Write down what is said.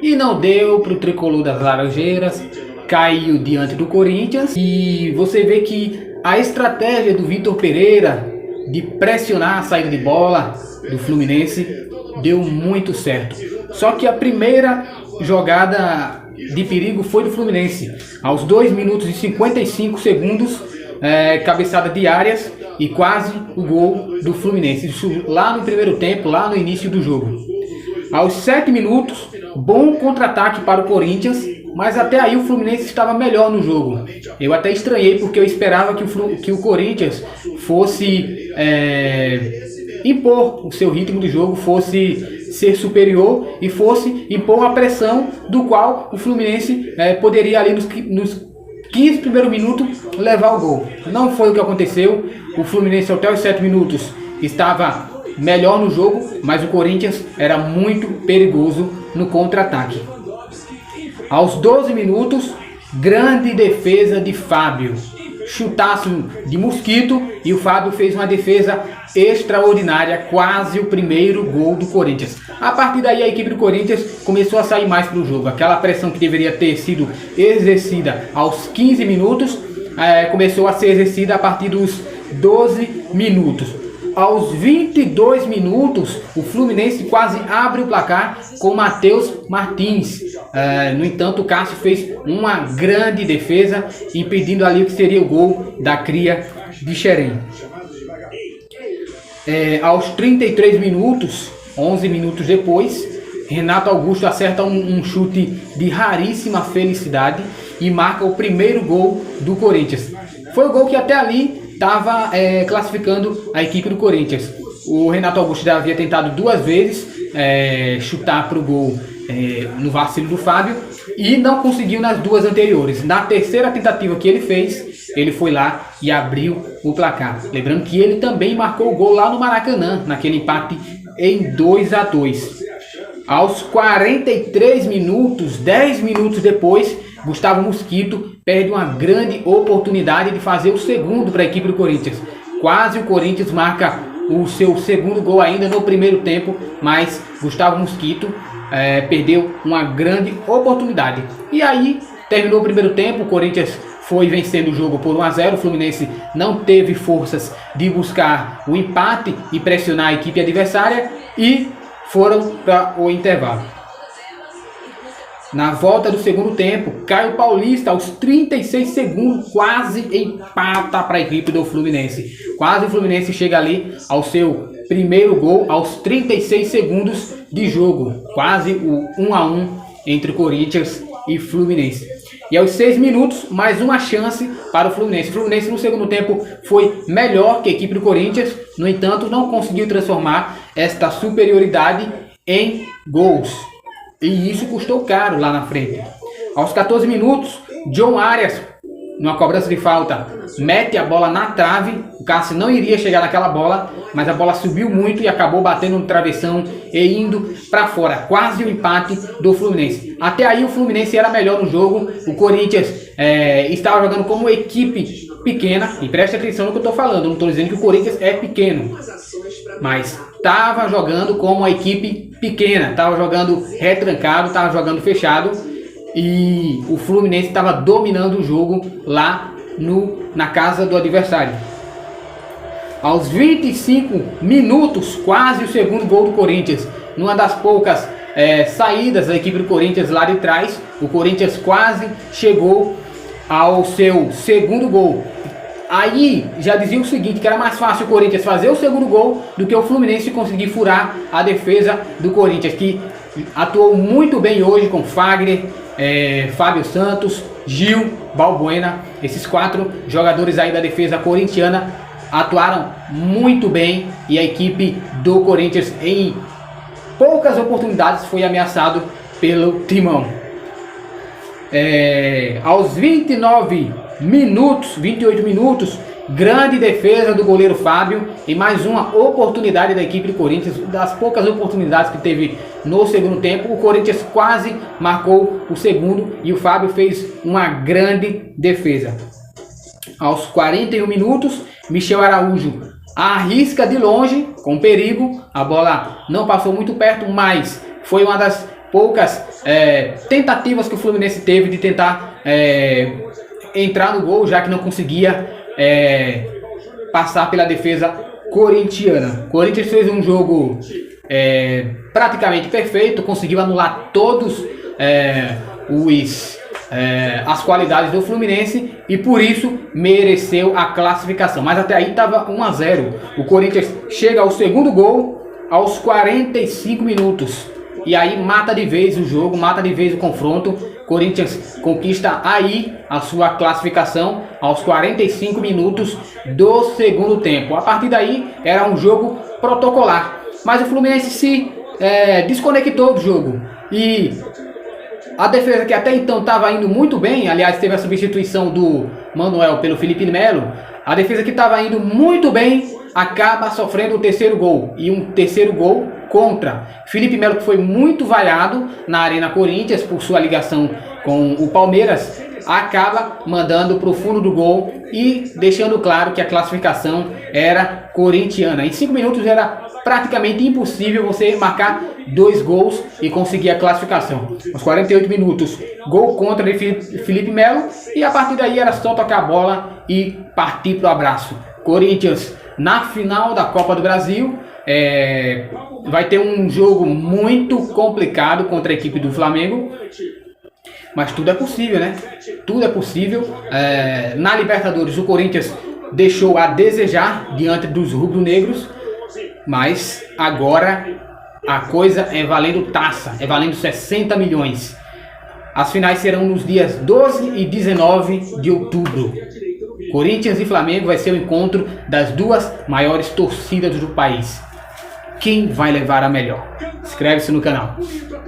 E não deu para o tricolor das Laranjeiras, caiu diante do Corinthians. E você vê que a estratégia do Vitor Pereira de pressionar a saída de bola do Fluminense deu muito certo. Só que a primeira jogada de perigo foi do Fluminense. Aos 2 minutos e 55 segundos, cabeçada de Arias e quase o gol do Fluminense. Isso lá no primeiro tempo, lá no início do jogo. Aos 7 minutos, bom contra-ataque para o Corinthians, mas até aí o Fluminense estava melhor no jogo. Eu até estranhei porque eu esperava que o Corinthians fosse impor o seu ritmo de jogo, fosse ser superior e fosse impor a pressão do qual o Fluminense poderia ali nos 15 primeiros minutos levar o gol. Não foi o que aconteceu. O Fluminense até os 7 minutos estava melhor no jogo, mas o Corinthians era muito perigoso no contra-ataque. Aos 12 minutos, grande defesa de Fábio. Chutaço de Mosquito e o Fábio fez uma defesa extraordinária, quase o primeiro gol do Corinthians. A partir daí a equipe do Corinthians começou a sair mais para o jogo. Aquela pressão que deveria ter sido exercida aos 15 minutos começou a ser exercida a partir dos 12 minutos. Aos 22 minutos, o Fluminense quase abre o placar com Matheus Martins. No entanto, o Cássio fez uma grande defesa, impedindo ali o que seria o gol da cria de Xerém. Aos 33 minutos, 11 minutos depois, Renato Augusto acerta um chute de raríssima felicidade e marca o primeiro gol do Corinthians. Foi o gol que até ali estava classificando a equipe do Corinthians. O Renato Augusto já havia tentado 2 vezes chutar para o gol no vacilo do Fábio e não conseguiu nas 2 anteriores. Na terceira tentativa que ele fez, ele foi lá e abriu o placar. Lembrando que ele também marcou o gol lá no Maracanã, naquele empate em 2-2. Aos 43 minutos, 10 minutos depois, Gustavo Mosquito perde uma grande oportunidade de fazer o segundo para a equipe do Corinthians. Quase o Corinthians marca o seu segundo gol ainda no primeiro tempo, mas Gustavo Mosquito perdeu uma grande oportunidade. E aí terminou o primeiro tempo, o Corinthians foi vencendo o jogo por 1-0. O Fluminense não teve forças de buscar o empate e pressionar a equipe adversária e foram para o intervalo. Na volta do segundo tempo, Caio Paulista, aos 36 segundos, quase empata para a equipe do Fluminense. Quase o Fluminense chega ali ao seu primeiro gol aos 36 segundos de jogo. Quase o 1-1 entre Corinthians e Fluminense. E aos 6 minutos, mais uma chance para o Fluminense. O Fluminense no segundo tempo foi melhor que a equipe do Corinthians. No entanto, não conseguiu transformar esta superioridade em gols. E isso custou caro lá na frente. Aos 14 minutos, John Arias, numa cobrança de falta, mete a bola na trave. O Cássio não iria chegar naquela bola, mas a bola subiu muito e acabou batendo no travessão e indo para fora. Quase o empate do Fluminense. Até aí o Fluminense era melhor no jogo. O Corinthians estava jogando como equipe pequena. E preste atenção no que eu estou falando. Eu não estou dizendo que o Corinthians é pequeno, mas estava jogando como uma equipe pequena. Estava jogando retrancado, estava jogando fechado. E o Fluminense estava dominando o jogo lá na casa do adversário. Aos 25 minutos, quase o segundo gol do Corinthians. Numa das poucas saídas da equipe do Corinthians lá de trás, o Corinthians quase chegou ao seu segundo gol. Aí já dizia o seguinte, que era mais fácil o Corinthians fazer o segundo gol do que o Fluminense conseguir furar a defesa do Corinthians, que atuou muito bem hoje com Fagner, Fábio Santos, Gil, Balbuena. Esses 4 jogadores aí da defesa corintiana atuaram muito bem e a equipe do Corinthians em poucas oportunidades foi ameaçado pelo Timão. Aos 28 minutos, grande defesa do goleiro Fábio e mais uma oportunidade da equipe do Corinthians. Das poucas oportunidades que teve no segundo tempo, o Corinthians quase marcou o segundo e o Fábio fez uma grande defesa. Aos 41 minutos, Michel Araújo arrisca de longe, com perigo. A bola não passou muito perto, mas foi uma das poucas tentativas que o Fluminense teve de tentar entrar no gol, já que não conseguia passar pela defesa corintiana. O Corinthians fez um jogo praticamente perfeito, conseguiu anular todos as qualidades do Fluminense e por isso mereceu a classificação. Mas até aí estava 1 a 0. O Corinthians chega ao segundo gol aos 45 minutos. E aí mata de vez o jogo, mata de vez o confronto. Corinthians conquista aí a sua classificação aos 45 minutos do segundo tempo. A partir daí era um jogo protocolar. Mas o Fluminense se desconectou do jogo. E a defesa, que até então estava indo muito bem, aliás, teve a substituição do Manuel pelo Felipe Melo. A defesa que estava indo muito bem acaba sofrendo o terceiro gol. E um terceiro gol contra Felipe Melo, que foi muito vaiado na Arena Corinthians por sua ligação com o Palmeiras, acaba mandando para o fundo do gol e deixando claro que a classificação era corintiana. Em 5 minutos era praticamente impossível você marcar 2 gols e conseguir a classificação. Aos 48 minutos, gol contra de Felipe Melo, e a partir daí era só tocar a bola e partir para o abraço. Corinthians na final da Copa do Brasil, vai ter um jogo muito complicado contra a equipe do Flamengo, mas tudo é possível, né? Tudo é possível. Na Libertadores o Corinthians deixou a desejar diante dos rubro-negros, mas agora a coisa é valendo taça, é valendo 60 milhões. As finais serão nos dias 12 e 19 de outubro. Corinthians e Flamengo vai ser o encontro das duas maiores torcidas do país. Quem vai levar a melhor? Inscreve-se no canal.